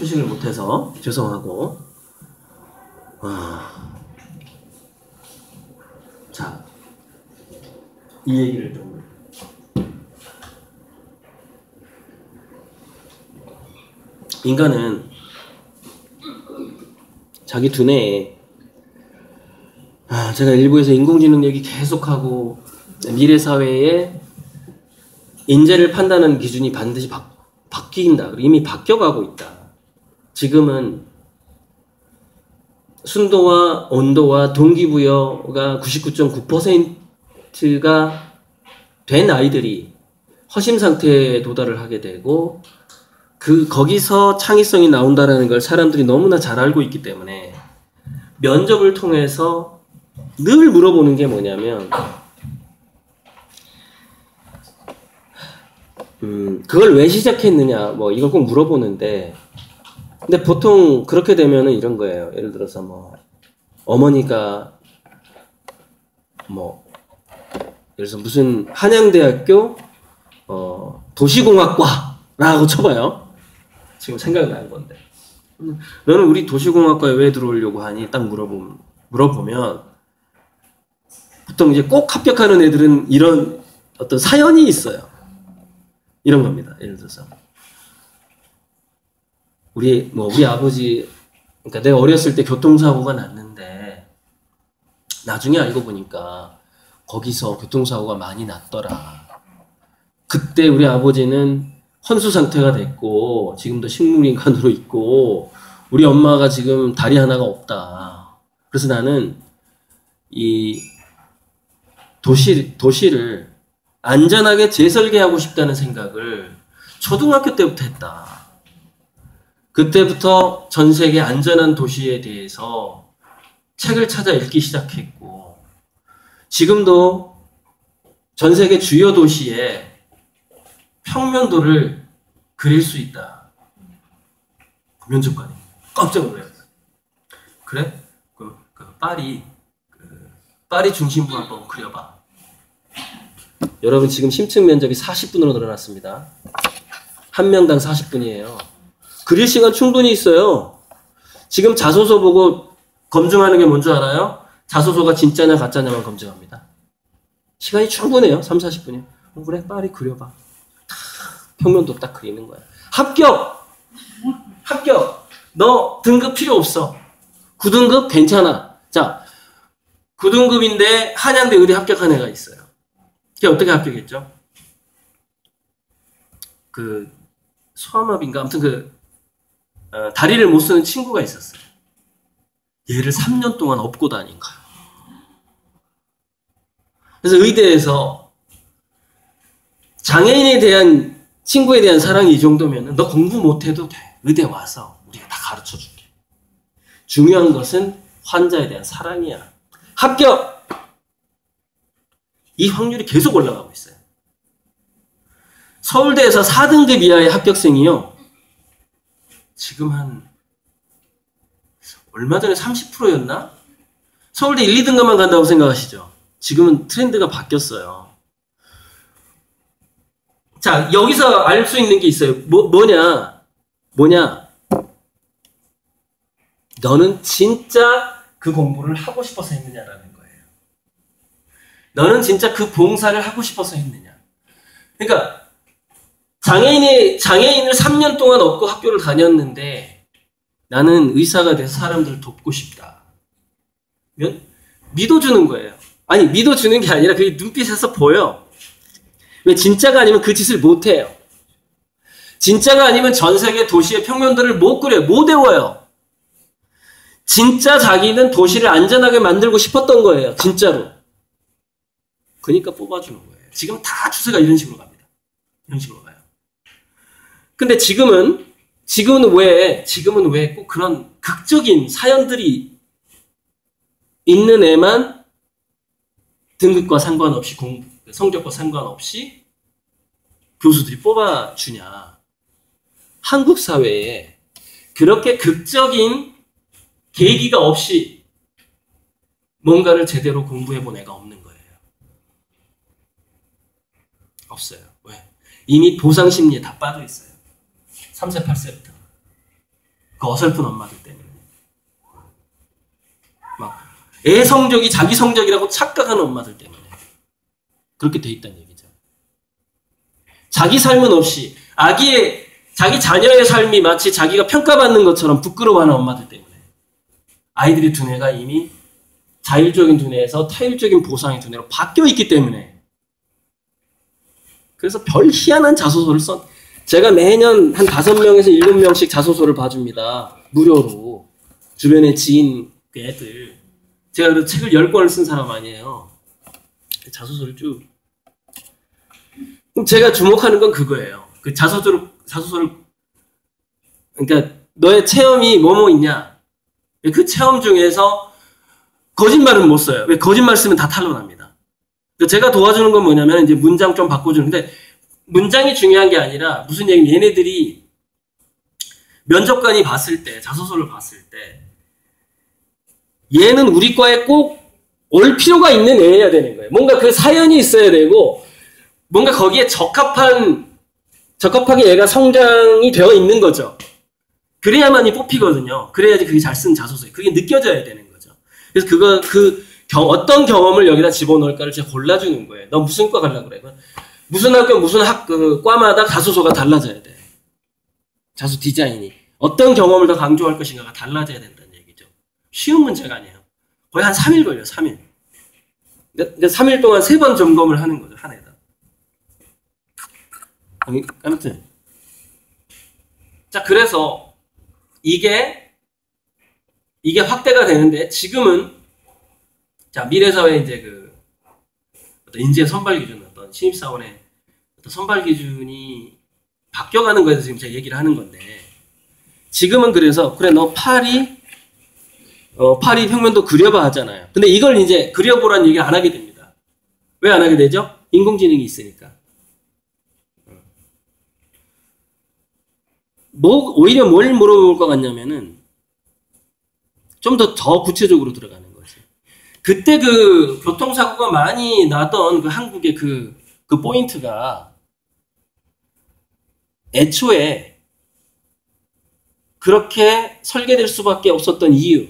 휴식을 못해서 죄송하고. 자, 이 얘기를 좀. 인간은 자기 두뇌에 제가 일부에서 인공지능 얘기 계속하고 미래 사회에 인재를 판단하는 기준이 반드시 바뀐다. 이미 바뀌어가고 있다. 지금은 순도와 온도와 동기부여가 99.9%가 된 아이들이 허심 상태에 도달을 하게 되고 거기서 창의성이 나온다는 걸 사람들이 너무나 잘 알고 있기 때문에 면접을 통해서 늘 물어보는 게 뭐냐면 그걸 왜 시작했느냐 뭐 이걸 꼭 물어보는데 근데 보통 그렇게 되면은 이런 거예요. 예를 들어서 뭐 어머니가 뭐 예를 들어서 무슨 한양대학교 도시공학과라고 쳐봐요. 지금 생각나는 건데 너는 우리 도시공학과에 왜 들어오려고 하니? 딱 물어보면 보통 이제 꼭 합격하는 애들은 이런 어떤 사연이 있어요. 이런 겁니다. 예를 들어서 우리 아버지, 그러니까 내가 어렸을 때 교통사고가 났는데 나중에 알고 보니까 거기서 교통사고가 많이 났더라. 그때 우리 아버지는 헌수 상태가 됐고 지금도 식물인간으로 있고 우리 엄마가 지금 다리 하나가 없다. 그래서 나는 이 도시를 안전하게 재설계하고 싶다는 생각을 초등학교 때부터 했다. 그때부터 전 세계 안전한 도시에 대해서 책을 찾아 읽기 시작했고 지금도 전 세계 주요 도시에 평면도를 그릴 수 있다. 면접관이 깜짝 놀랐어요. 그래? 파리 중심부 한번 그려봐. 여러분 지금 심층 면접이 40분으로 늘어났습니다. 한 명당 40분이에요. 그릴 시간 충분히 있어요. 지금 자소서 보고 검증하는 게 뭔 줄 알아요? 자소서가 진짜냐 가짜냐만 검증합니다. 시간이 충분해요. 3, 40분이요. 그래 파리 그려봐. 평면도 딱 그리는 거야. 합격! 너 등급 필요 없어. 9등급 괜찮아. 자, 9등급인데 한양대 의대 합격한 애가 있어요. 걔 어떻게 합격했죠? 소아마비인가? 아무튼 다리를 못 쓰는 친구가 있었어요. 얘를 3년 동안 업고 다닌 거야. 그래서 의대에서 장애인에 대한 친구에 대한 사랑이 이 정도면 너 공부 못해도 돼. 의대 와서 우리가 다 가르쳐 줄게. 중요한 것은 환자에 대한 사랑이야. 합격! 이 확률이 계속 올라가고 있어요. 서울대에서 4등급 이하의 합격생이요. 지금 얼마 전에 30%였나? 서울대 1, 2등급만 간다고 생각하시죠? 지금은 트렌드가 바뀌었어요. 자, 여기서 알 수 있는 게 있어요. 뭐냐? 너는 진짜 그 공부를 하고 싶어서 했느냐라는 거예요. 너는 진짜 그 봉사를 하고 싶어서 했느냐. 그러니까 장애인을 3년 동안 업고 학교를 다녔는데 나는 의사가 돼서 사람들을 돕고 싶다. 믿어주는 거예요. 아니 믿어주는 게 아니라 그게 눈빛에서 보여. 왜 진짜가 아니면 그 짓을 못해요. 진짜가 아니면 전 세계 도시의 평면도를 못 그려요. 못 외워요. 진짜 자기는 도시를 안전하게 만들고 싶었던 거예요. 진짜로. 그러니까 뽑아주는 거예요. 지금 다 추세가 이런 식으로 갑니다. 이런 식으로 가요. 근데 지금은 왜 꼭 그런 극적인 사연들이 있는 애만 등급과 상관없이 성적과 상관없이 교수들이 뽑아주냐. 한국 사회에 그렇게 극적인 계기가 없이 뭔가를 제대로 공부해본 애가 없는 거예요. 없어요. 왜? 이미 보상심리에 다 빠져있어요. 3세, 8세부터. 그 어설픈 엄마들 때문에. 막 애 성적이 자기 성적이라고 착각하는 엄마들 때문에. 그렇게 돼 있다는 얘기죠. 자기 삶은 없이 자기 자녀의 삶이 마치 자기가 평가받는 것처럼 부끄러워하는 엄마들 때문에. 아이들의 두뇌가 이미 자율적인 두뇌에서 타율적인 보상의 두뇌로 바뀌어 있기 때문에. 그래서 별 희한한 자소서를 제가 매년 한 5명에서 7명씩 자소서를 봐줍니다. 무료로. 주변에 지인 애들. 제가 그래도 책을 10권을 쓴 사람 아니에요. 자소서를 쭉. 그럼 제가 주목하는 건 그거예요. 그 자소서를, 그러니까 너의 체험이 뭐뭐 있냐. 그 체험 중에서 거짓말은 못 써요. 왜 거짓말 쓰면 다 탄로납니다. 제가 도와주는 건 뭐냐면 이제 문장 좀 바꿔주는데 문장이 중요한 게 아니라 무슨 얘기냐면 얘네들이 면접관이 봤을 때, 자소서를 봤을 때 얘는 우리 과에 꼭 올 필요가 있는 애여야 되는 거예요. 뭔가 그 사연이 있어야 되고 뭔가 거기에 적합하게 얘가 성장이 되어 있는 거죠. 그래야만이 뽑히거든요. 그래야지 그게 잘 쓴 자소서예요. 그게 느껴져야 되는 거죠. 그래서 어떤 경험을 여기다 집어넣을까를 제가 골라주는 거예요. 너 무슨 과 가려고 그래? 무슨 학교, 무슨 과마다 자소서가 달라져야 돼. 자소 디자인이. 어떤 경험을 더 강조할 것인가가 달라져야 된다는 얘기죠. 쉬운 문제가 아니에요. 거의 한 3일 걸려요, 3일. 그러니까 3일 동안 3번 점검을 하는 거죠, 한 해다. 아무튼. 자, 그래서 이게 확대가 되는데 지금은 자, 미래사회 이제 어떤 인재 선발 기준, 어떤 신입사원의 어떤 선발 기준이 바뀌어가는 거에서 지금 제가 얘기를 하는 건데, 지금은 그래서, 그래, 너 파리 평면도 그려봐 하잖아요. 근데 이걸 이제 그려보라는 얘기를 안 하게 됩니다. 왜 안 하게 되죠? 인공지능이 있으니까. 오히려 뭘 물어볼 것 같냐면은, 좀 더 구체적으로 들어가는 거지. 그때 교통사고가 많이 나던 한국의 그 포인트가 애초에 그렇게 설계될 수밖에 없었던 이유.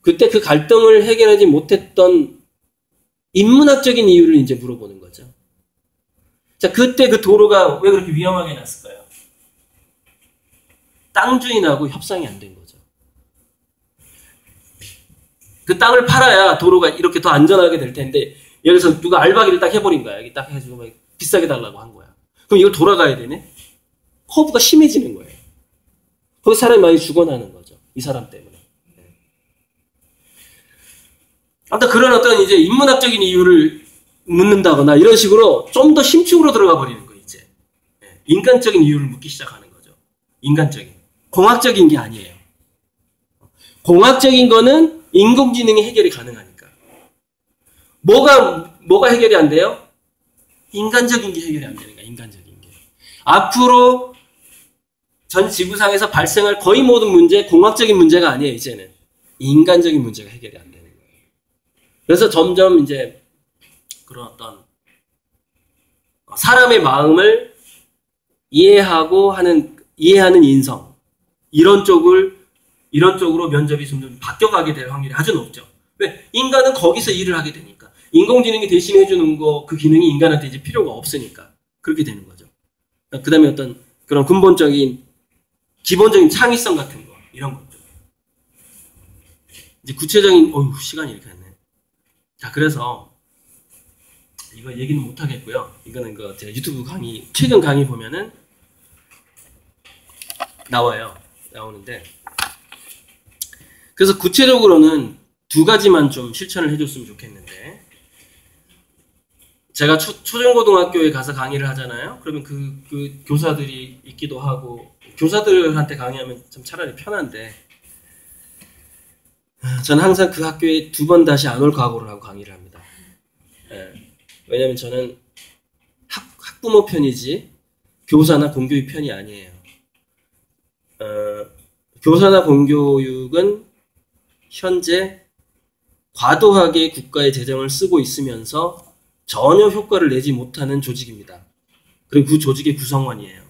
그때 그 갈등을 해결하지 못했던 인문학적인 이유를 이제 물어보는 거죠. 자, 그때 그 도로가 왜 그렇게 위험하게 났을까요? 땅 주인하고 협상이 안 된 거죠. 그 땅을 팔아야 도로가 이렇게 더 안전하게 될 텐데, 예를 들어서 누가 알바기를 딱 해버린 거야. 여기 딱 해주고 막 비싸게 달라고 한 거야. 그럼 이걸 돌아가야 되네? 커브가 심해지는 거예요. 거기 사람이 많이 죽어나는 거죠. 이 사람 때문에. 아무튼 그런 어떤 이제 인문학적인 이유를 묻는다거나 이런 식으로 좀 더 심층으로 들어가 버리는 거예요, 이제. 인간적인 이유를 묻기 시작하는 거죠. 인간적인. 공학적인 게 아니에요. 공학적인 거는 인공지능이 해결이 가능하니까. 뭐가 해결이 안 돼요? 인간적인 게 해결이 안 되는 거야, 인간적인 게. 앞으로 전 지구상에서 발생할 거의 모든 문제, 공학적인 문제가 아니에요, 이제는. 인간적인 문제가 해결이 안 되는 거예요. 그래서 점점 이제 그런 어떤 사람의 마음을 이해하는 인성, 이런 쪽으로 면접이 점점 바뀌어가게 될 확률이 아주 높죠. 왜? 인간은 거기서 일을 하게 되니까. 인공지능이 대신해주는 그 기능이 인간한테 이제 필요가 없으니까. 그렇게 되는 거죠. 그 다음에 어떤 그런 기본적인 창의성 같은 거, 이런 것들. 이제 구체적인, 시간이 이렇게 갔네. 자, 그래서, 이거 얘기는 못 하겠고요. 이거는 제가 유튜브 최근 강의 보면은, 나오는데. 그래서 구체적으로는 2가지만 좀 실천을 해줬으면 좋겠는데, 제가 초중고등학교에 가서 강의를 하잖아요. 그러면 그 교사들이 있기도 하고, 교사들한테 강의하면 참 차라리 편한데, 저는 항상 그 학교에 2번 다시 안 올 각오를 하고 강의를 합니다. 왜냐면 저는 학부모 편이지 교사나 공교육 편이 아니에요. 교사나 공교육은 현재 과도하게 국가의 재정을 쓰고 있으면서 전혀 효과를 내지 못하는 조직입니다. 그리고 그 조직의 구성원이에요.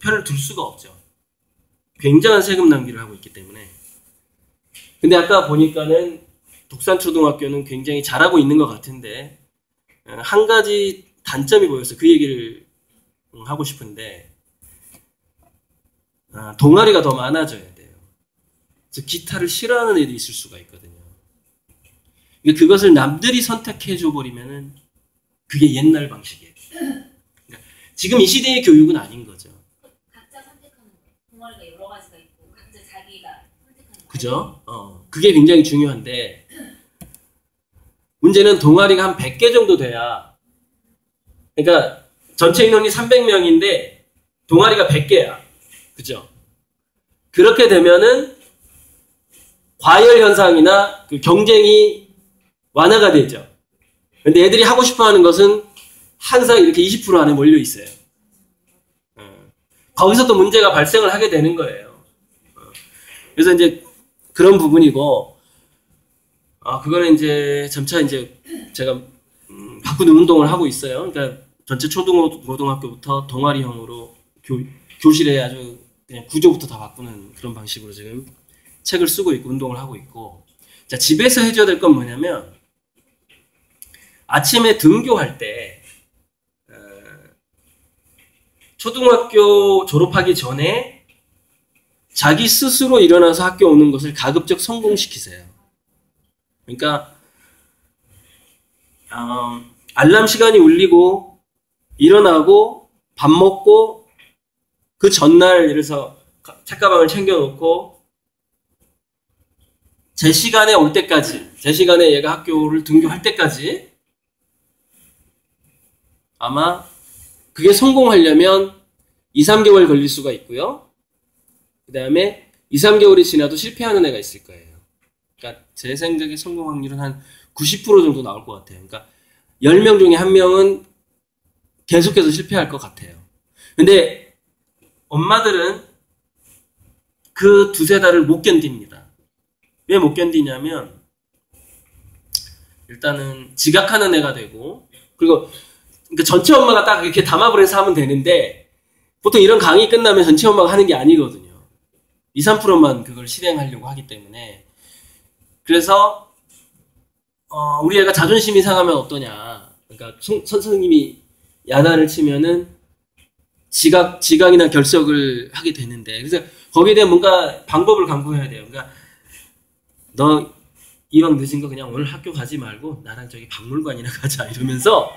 편을 둘 수가 없죠. 굉장한 세금 낭비를 하고 있기 때문에. 근데 아까 보니까는 독산초등학교는 굉장히 잘하고 있는 것 같은데 한 가지 단점이 보여서 그 얘기를 하고 싶은데 동아리가 더 많아져야 돼요. 그래서 기타를 싫어하는 애들이 있을 수가 있거든요. 그것을 남들이 선택해 줘 버리면은 그게 옛날 방식이에요. 그러니까 지금 이 시대의 교육은 아닌 거죠. 각자 선택하는 거예요. 동아리가 여러 가지가 있고 각자 자기가 선택하는 거예요. 그죠? 그게 굉장히 중요한데 문제는 동아리가 한 100개 정도 돼야, 그러니까 전체 인원이 300명인데 동아리가 100개야. 그죠? 그렇게 되면은 과열 현상이나 그 경쟁이 완화가 되죠. 근데 애들이 하고 싶어 하는 것은 항상 이렇게 20% 안에 몰려 있어요. 거기서 또 문제가 발생을 하게 되는 거예요. 그래서 이제 그런 부분이고, 그거는 이제 점차 이제 제가 바꾸는 운동을 하고 있어요. 그러니까 전체 초등고등학교부터 동아리형으로 교실에 아주 그냥 구조부터 다 바꾸는 그런 방식으로 지금 책을 쓰고 있고 운동을 하고 있고. 자, 집에서 해줘야 될 건 뭐냐면 아침에 등교할 때 초등학교 졸업하기 전에 자기 스스로 일어나서 학교 오는 것을 가급적 성공시키세요. 그러니까 알람 시간이 울리고 일어나고 밥 먹고 그 전날 예를 들어서 책가방을 챙겨놓고 제 시간에 올 때까지, 제 시간에 얘가 학교를 등교할 때까지 아마 그게 성공하려면 2, 3개월 걸릴 수가 있고요. 그 다음에 2, 3개월이 지나도 실패하는 애가 있을 거예요. 그러니까 제 생각에 성공 확률은 한 90% 정도 나올 것 같아요. 그러니까 10명 중에 1명은 계속해서 실패할 것 같아요. 근데 엄마들은 그 두세 달을 못 견딥니다. 왜 못 견디냐면 일단은 지각하는 애가 되고, 그리고 그러니까 전체 엄마가 딱 이렇게 담합을 해서 하면 되는데 보통 이런 강의 끝나면 전체 엄마가 하는 게 아니거든요. 2, 3%만 그걸 실행하려고 하기 때문에. 그래서 우리 애가 자존심이 상하면 어떠냐. 그러니까 선생님이 야단을 치면은 지각이나 결석을 하게 되는데, 그래서 거기에 대한 뭔가 방법을 강구해야 돼요. 그러니까 너 이왕 늦은 거 그냥 오늘 학교 가지 말고 나랑 저기 박물관이나 가자 이러면서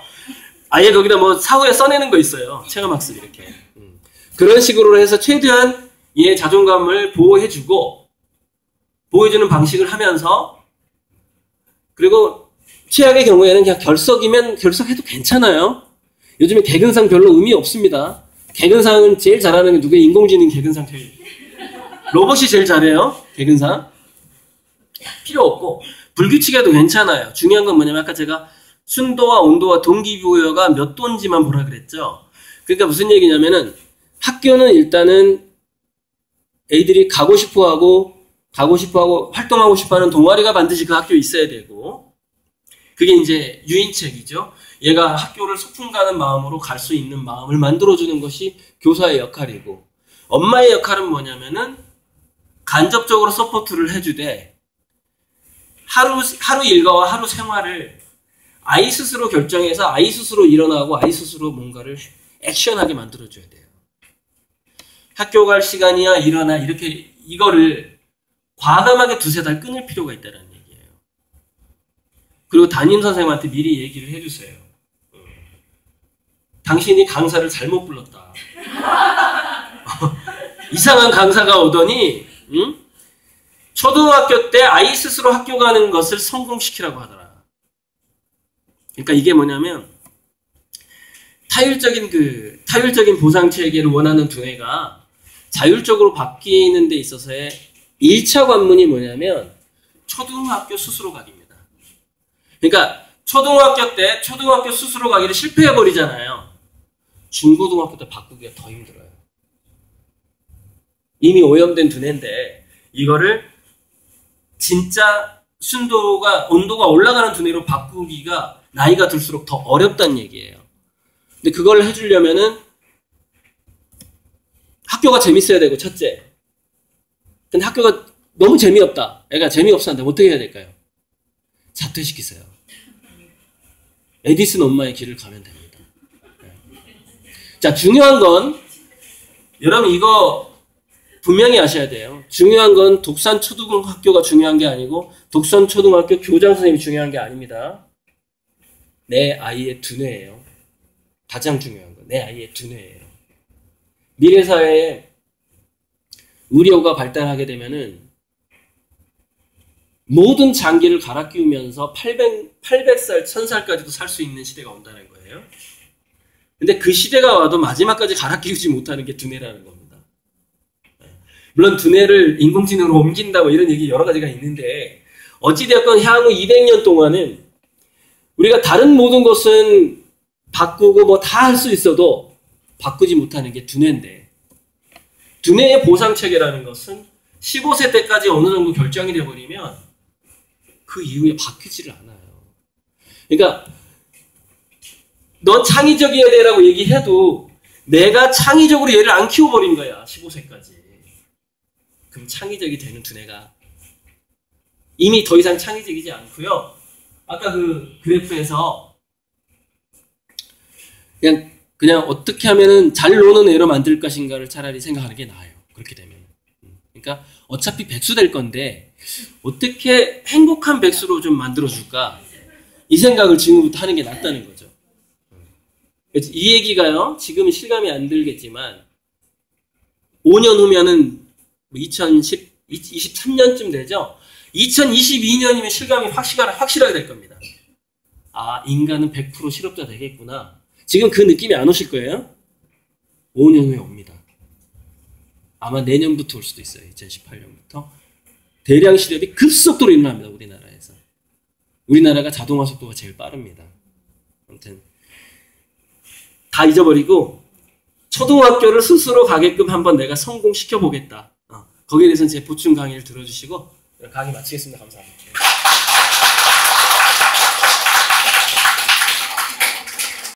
아예 거기다 뭐 사후에 써내는 거 있어요. 체험학습 이렇게. 그런 식으로 해서 최대한 얘의 자존감을 보호해주고, 보호해주는 방식을 하면서, 그리고 최악의 경우에는 그냥 결석이면 결석해도 괜찮아요. 요즘에 개근상 별로 의미 없습니다. 개근상은 제일 잘하는 게 누구예요? 인공지능 개근상 로봇이 제일 잘해요. 개근상. 필요 없고, 불규칙해도 괜찮아요. 중요한 건 뭐냐면 아까 제가 순도와 온도와 동기부여가 몇 도인지만 보라 그랬죠. 그러니까 무슨 얘기냐면은 학교는 일단은 애들이 가고 싶어하고 활동하고 싶어하는 동아리가 반드시 그 학교에 있어야 되고, 그게 이제 유인책이죠. 얘가 학교를 소풍 가는 마음으로 갈 수 있는 마음을 만들어주는 것이 교사의 역할이고, 엄마의 역할은 뭐냐면은 간접적으로 서포트를 해주되 하루 일과와 하루 생활을 아이 스스로 결정해서 아이 스스로 일어나고 아이 스스로 뭔가를 액션하게 만들어줘야 돼요. 학교 갈 시간이야 일어나 이렇게 이거를 과감하게 두세 달 끊을 필요가 있다는 얘기예요. 그리고 담임 선생님한테 미리 얘기를 해주세요. 당신이 강사를 잘못 불렀다. 이상한 강사가 오더니 초등학교 때 아이 스스로 학교 가는 것을 성공시키라고 하더라. 그러니까 이게 뭐냐면 타율적인 보상 체계를 원하는 두뇌가 자율적으로 바뀌는 데 있어서의 1차 관문이 뭐냐면 초등학교 스스로 가기입니다. 그러니까 초등학교 때 초등학교 스스로 가기를 실패해버리잖아요. 중고등학교 때 바꾸기가 더 힘들어요. 이미 오염된 두뇌인데 이거를 진짜 온도가 올라가는 두뇌로 바꾸기가 나이가 들수록 더 어렵다는 얘기예요. 근데 그걸 해주려면은 학교가 재밌어야 되고, 첫째. 근데 학교가 너무 재미없다. 애가 재미없어 하는데 어떻게 해야 될까요? 자퇴시키세요. 에디슨 엄마의 길을 가면 됩니다. 자, 중요한 건 여러분 이거 분명히 아셔야 돼요. 중요한 건 독산초등학교가 중요한 게 아니고 독산초등학교 교장 선생님이 중요한 게 아닙니다. 내 아이의 두뇌예요. 가장 중요한 건 내 아이의 두뇌예요. 미래 사회에 의료가 발달하게 되면은 모든 장기를 갈아 끼우면서 800살, 1000살까지도 살 수 있는 시대가 온다는 거예요. 근데 그 시대가 와도 마지막까지 갈아 끼우지 못하는 게 두뇌라는 겁니다. 물론 두뇌를 인공지능으로 옮긴다 뭐 이런 얘기 여러 가지가 있는데 어찌되었건 향후 200년 동안은 우리가 다른 모든 것은 바꾸고 뭐 다 할 수 있어도 바꾸지 못하는 게 두뇌인데 두뇌의 보상체계라는 것은 15세 때까지 어느 정도 결정이 되어버리면 그 이후에 바뀌지를 않아요. 그러니까 넌 창의적이어야 되라고 얘기해도 내가 창의적으로 얘를 안 키워버린 거야. 15세까지. 그럼 창의적이 되는 두뇌가 이미 더 이상 창의적이지 않고요. 아까 그 그래프에서 그냥 어떻게 하면은 잘 노는 애로 만들 것인가를 차라리 생각하는 게 나아요. 그렇게 되면. 그러니까 어차피 백수 될 건데 어떻게 행복한 백수로 좀 만들어줄까? 이 생각을 지금부터 하는 게 낫다는 거죠. 이 얘기가요. 지금은 실감이 안 들겠지만 5년 후면은 2023년쯤 되죠. 2022년이면 실감이 확실하게 될 겁니다. 아, 인간은 100% 실업자 되겠구나. 지금 그 느낌이 안 오실 거예요. 5년 후에 옵니다. 아마 내년부터 올 수도 있어요. 2018년부터. 대량 실업이 급속도로 일어납니다. 우리나라에서. 우리나라가 자동화 속도가 제일 빠릅니다. 아무튼 다 잊어버리고 초등학교를 스스로 가게끔 한번 내가 성공시켜 보겠다. 거기에 대해서는 제 보충 강의를 들어주시고 강의 마치겠습니다. 감사합니다.